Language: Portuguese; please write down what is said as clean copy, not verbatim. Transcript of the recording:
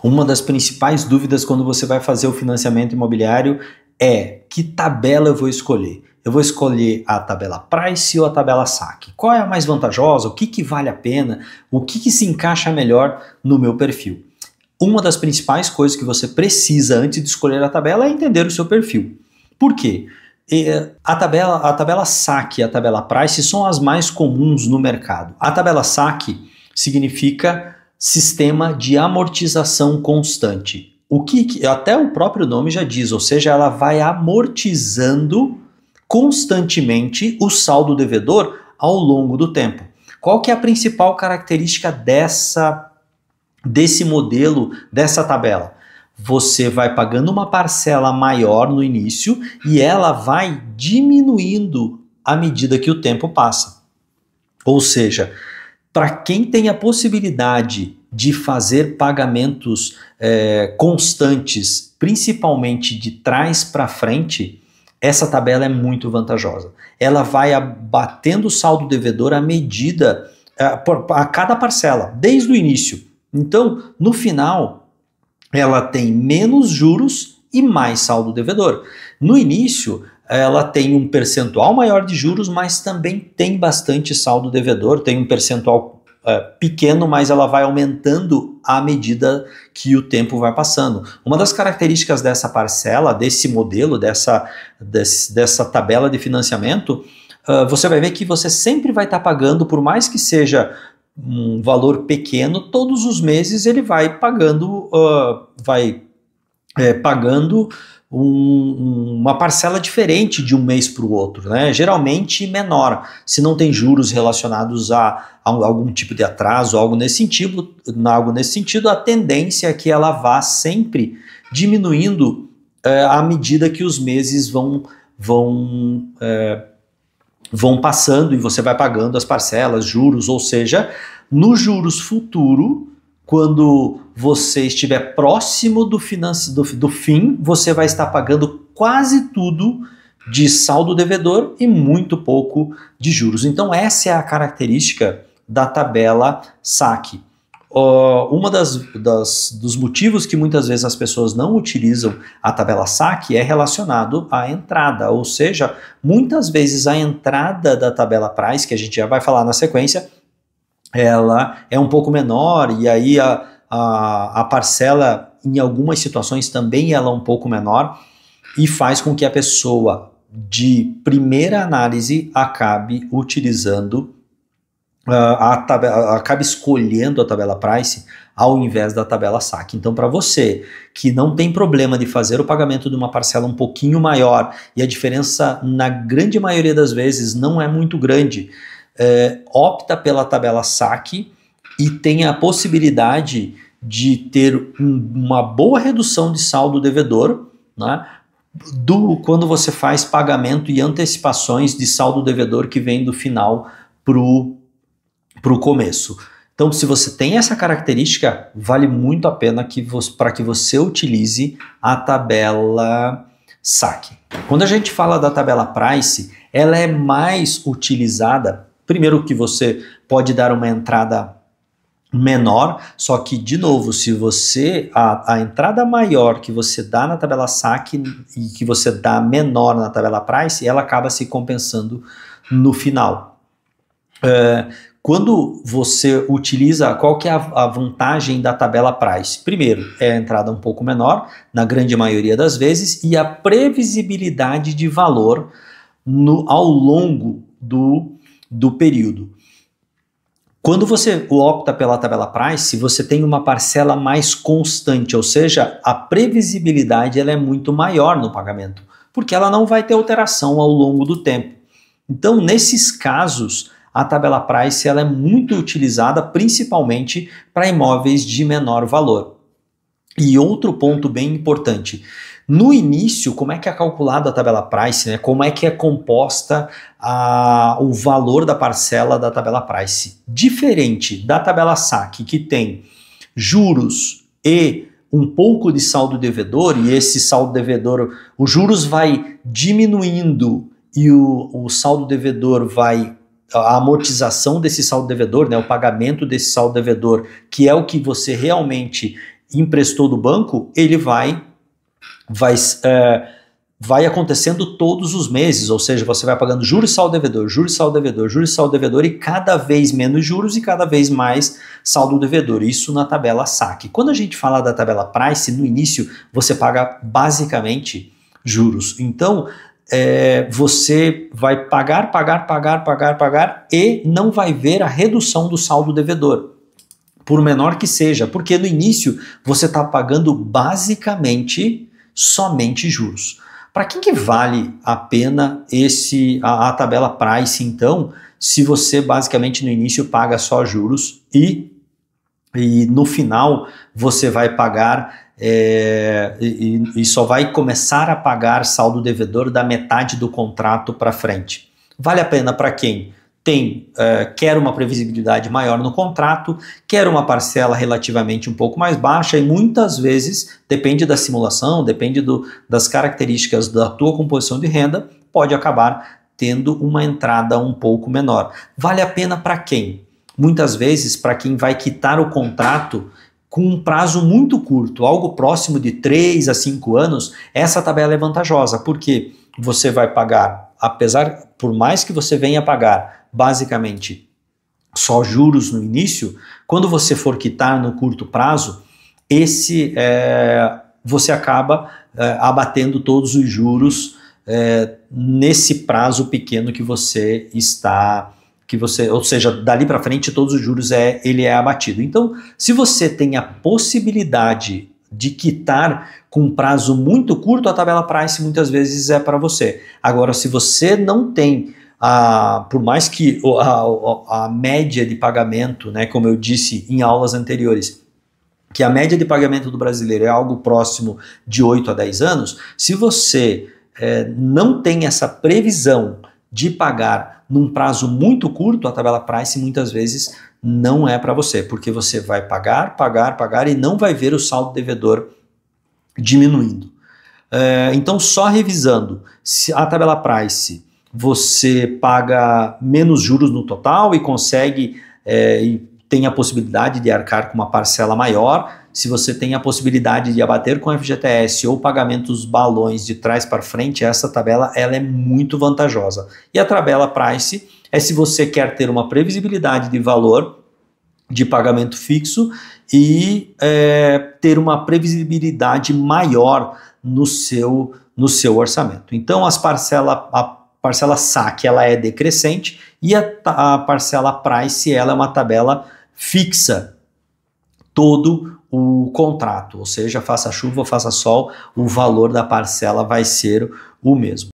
Uma das principais dúvidas quando você vai fazer o financiamento imobiliário é: que tabela eu vou escolher? Eu vou escolher a tabela Price ou a tabela Saque? Qual é a mais vantajosa? O que vale a pena? O que se encaixa melhor no meu perfil? Uma das principais coisas que você precisa antes de escolher a tabela é entender o seu perfil. Por quê? A tabela Saque e a tabela Price são as mais comuns no mercado. A tabela Saque significa sistema de amortização constante. O que até o próprio nome já diz, ou seja, ela vai amortizando constantemente o saldo devedor ao longo do tempo. Qual que é a principal característica desse modelo, dessa tabela? Você vai pagando uma parcela maior no início e ela vai diminuindo à medida que o tempo passa. Ou seja, para quem tem a possibilidade de fazer pagamentos constantes, principalmente de trás para frente, essa tabela é muito vantajosa. Ela vai abatendo o saldo devedor à medida, a cada parcela, desde o início. Então, no final, ela tem menos juros e mais saldo devedor. No início, ela tem um percentual maior de juros, mas também tem bastante saldo devedor, tem um percentual pequeno, mas ela vai aumentando à medida que o tempo vai passando. Uma das características dessa parcela, desse modelo, dessa tabela de financiamento, você vai ver que você sempre vai estar pagando, por mais que seja um valor pequeno, todos os meses ele vai pagando, uma parcela diferente de um mês para o outro, né? Geralmente menor, se não tem juros relacionados a algum tipo de atraso, algo nesse sentido, a tendência é que ela vá sempre diminuindo à medida que os meses vão passando e você vai pagando as parcelas, juros, ou seja, no juros futuro, quando você estiver próximo do fim, você vai estar pagando quase tudo de saldo devedor e muito pouco de juros. Então essa é a característica da tabela Saque. Uma dos motivos que muitas vezes as pessoas não utilizam a tabela Saque é relacionado à entrada, ou seja, muitas vezes a entrada da tabela Price, que a gente já vai falar na sequência, ela é um pouco menor e aí a parcela em algumas situações também ela é um pouco menor e faz com que a pessoa de primeira análise acabe utilizando acabe escolhendo a tabela Price ao invés da tabela Saque. Então, para você que não tem problema de fazer o pagamento de uma parcela um pouquinho maior e a diferença na grande maioria das vezes não é muito grande, opta pela tabela Saque e tem a possibilidade de ter uma boa redução de saldo devedor, né, quando você faz pagamento e antecipações de saldo devedor que vem do final para o começo. Então, se você tem essa característica, vale muito a pena para que você utilize a tabela Saque. Quando a gente fala da tabela Price, ela é mais utilizada, primeiro que você pode dar uma entrada menor, só que, de novo, se você a entrada maior que você dá na tabela Saque e que você dá menor na tabela Price, ela acaba se compensando no final. Quando você utiliza, qual que é a vantagem da tabela Price? Primeiro, é a entrada um pouco menor, na grande maioria das vezes, e a previsibilidade de valor ao longo do período. Quando você opta pela tabela Price, você tem uma parcela mais constante, ou seja, a previsibilidade ela é muito maior no pagamento, porque ela não vai ter alteração ao longo do tempo. Então, nesses casos, a tabela Price ela é muito utilizada principalmente para imóveis de menor valor. E outro ponto bem importante, no início, como é que é calculada a tabela Price, né? Como é que é composta o valor da parcela da tabela Price? Diferente da tabela Saque, que tem juros e um pouco de saldo devedor, e esse saldo devedor, os juros vai diminuindo e o saldo devedor a amortização desse saldo devedor, né, o pagamento desse saldo devedor, que é o que você realmente emprestou do banco, ele vai acontecendo todos os meses, ou seja, você vai pagando juros, saldo devedor, juros, saldo devedor, juros, saldo devedor, e cada vez menos juros e cada vez mais saldo devedor. Isso na tabela saque. Quando a gente fala da tabela price, no início você paga basicamente juros. Então, você vai pagar e não vai ver a redução do saldo devedor, por menor que seja, porque no início você está pagando basicamente somente juros. Para quem que vale a pena a tabela price, então, se você basicamente no início paga só juros e no final você vai pagar e só vai começar a pagar saldo devedor da metade do contrato para frente? Vale a pena para quem quer uma previsibilidade maior no contrato, quer uma parcela relativamente um pouco mais baixa, e muitas vezes, depende da simulação, depende das características da tua composição de renda, pode acabar tendo uma entrada um pouco menor. Vale a pena para quem? Muitas vezes para quem vai quitar o contrato com um prazo muito curto, algo próximo de 3 a 5 anos, essa tabela é vantajosa, porque você vai pagar, por mais que você venha pagar basicamente só juros no início, quando você for quitar no curto prazo, você acaba abatendo todos os juros nesse prazo pequeno que você está, ou seja, dali para frente todos os juros ele é abatido. Então, se você tem a possibilidade de quitar com um prazo muito curto, a tabela price muitas vezes é para você. Agora, se você não tem por mais que a média de pagamento, né, como eu disse em aulas anteriores, que a média de pagamento do brasileiro é algo próximo de 8 a 10 anos, se você não tem essa previsão de pagar num prazo muito curto, a tabela price muitas vezes não é para você, porque você vai pagar e não vai ver o saldo devedor diminuindo. Então, só revisando, se a tabela price você paga menos juros no total e consegue e tem a possibilidade de arcar com uma parcela maior, se você tem a possibilidade de abater com FGTS ou pagamentos balões de trás para frente, essa tabela ela é muito vantajosa. E a tabela price é se você quer ter uma previsibilidade de valor de pagamento fixo e ter uma previsibilidade maior no seu orçamento. Então, a parcela saque ela é decrescente e a parcela price ela é uma tabela fixa todo o contrato, ou seja, faça chuva ou faça sol, o valor da parcela vai ser o mesmo.